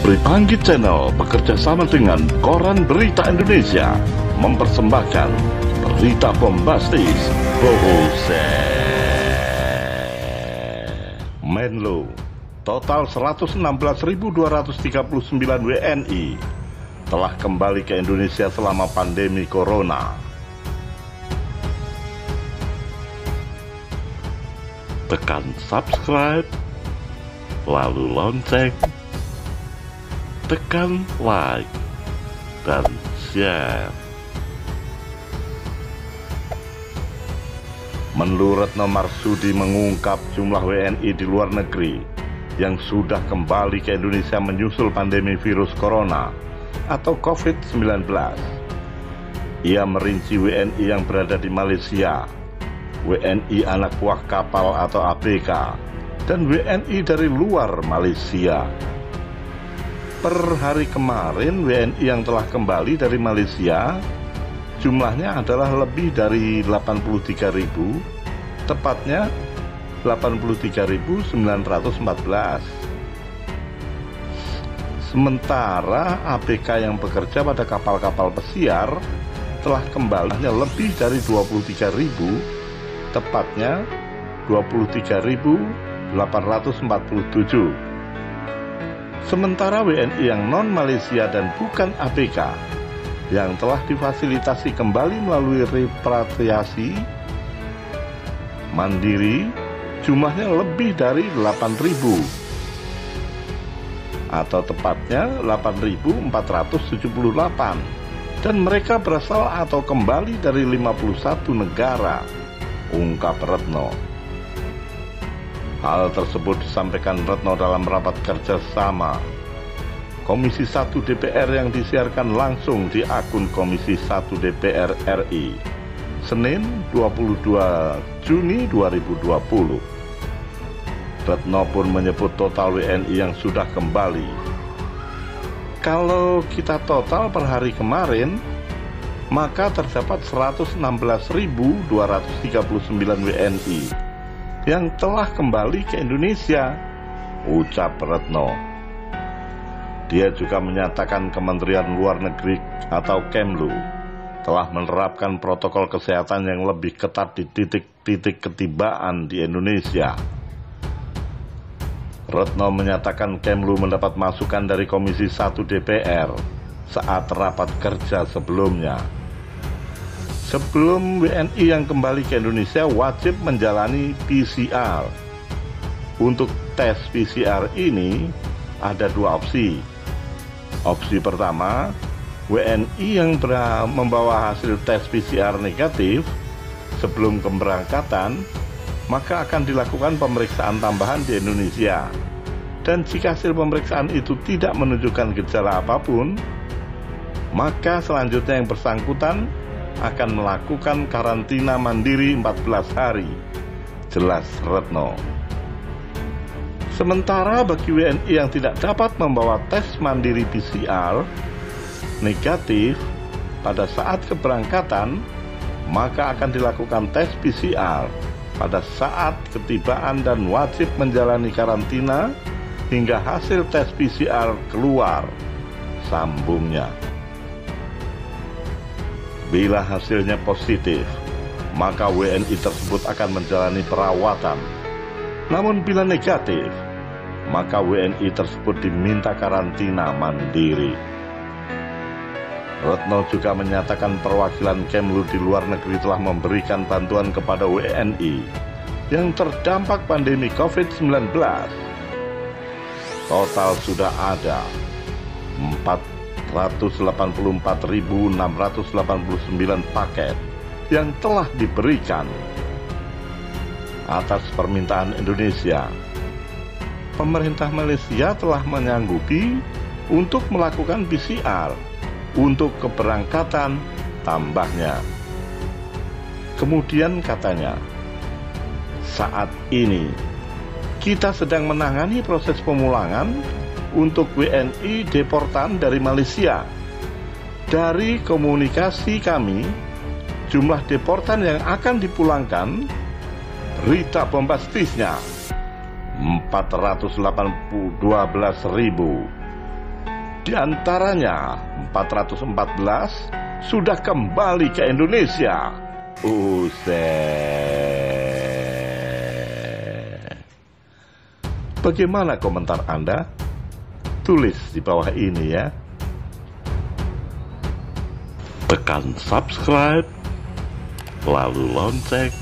Pripanggi Channel bekerja sama dengan Koran Berita Indonesia mempersembahkan berita bombastis Menlo, total 116.239 WNI telah kembali ke Indonesia selama pandemi Corona. Tekan subscribe, lalu lonceng, tekan like dan share. Menlu Retno Marsudi mengungkap jumlah WNI di luar negeri yang sudah kembali ke Indonesia menyusul pandemi virus corona atau COVID-19. Ia merinci WNI yang berada di Malaysia, WNI anak buah kapal atau ABK, dan WNI dari luar Malaysia. Per hari kemarin, WNI yang telah kembali dari Malaysia jumlahnya adalah lebih dari 83.000, tepatnya 83.914. Sementara ABK yang bekerja pada kapal-kapal pesiar telah kembali lebih dari 23.000, tepatnya 23.847. Sementara WNI yang non-Malaysia dan bukan ABK yang telah difasilitasi kembali melalui repatriasi mandiri jumlahnya lebih dari 8.000 atau tepatnya 8.478, dan mereka berasal atau kembali dari 51 negara, ungkap Retno. Hal tersebut disampaikan Retno dalam rapat kerja sama Komisi 1 DPR yang disiarkan langsung di akun Komisi 1 DPR RI, Senin 22 Juni 2020. Retno pun menyebut total WNI yang sudah kembali. Kalau kita total per hari kemarin, maka terdapat 116.239 WNI yang telah kembali ke Indonesia, ucap Retno. Dia juga menyatakan Kementerian Luar Negeri atau Kemlu telah menerapkan protokol kesehatan yang lebih ketat di titik-titik ketibaan di Indonesia. Retno menyatakan Kemlu mendapat masukan dari Komisi 1 DPR saat rapat kerja sebelumnya. Sebelum WNI yang kembali ke Indonesia wajib menjalani PCR. Untuk tes PCR ini ada dua opsi. Opsi pertama, WNI yang membawa hasil tes PCR negatif sebelum keberangkatan, maka akan dilakukan pemeriksaan tambahan di Indonesia. Dan jika hasil pemeriksaan itu tidak menunjukkan gejala apapun, maka selanjutnya yang bersangkutan akan melakukan karantina mandiri 14 hari, jelas Retno. Sementara bagi WNI yang tidak dapat membawa tes mandiri PCR negatif pada saat keberangkatan, maka akan dilakukan tes PCR pada saat ketibaan dan wajib menjalani karantina hingga hasil tes PCR keluar, sambungnya. Bila hasilnya positif, maka WNI tersebut akan menjalani perawatan. Namun bila negatif, maka WNI tersebut diminta karantina mandiri. Retno juga menyatakan perwakilan Kemlu di luar negeri telah memberikan bantuan kepada WNI yang terdampak pandemi COVID-19. Total sudah ada 484.689 paket yang telah diberikan. Atas permintaan Indonesia, pemerintah Malaysia telah menyanggupi untuk melakukan PCR untuk keberangkatan tambahnya. Kemudian katanya, saat ini kita sedang menangani proses pemulangan untuk WNI deportan dari Malaysia. Dari komunikasi kami, jumlah deportan yang akan dipulangkan, berita bombastisnya 412.000 Di antaranya 414 sudah kembali ke Indonesia. Bagaimana komentar Anda? Tulis di bawah ini ya. Tekan subscribe, lalu lonceng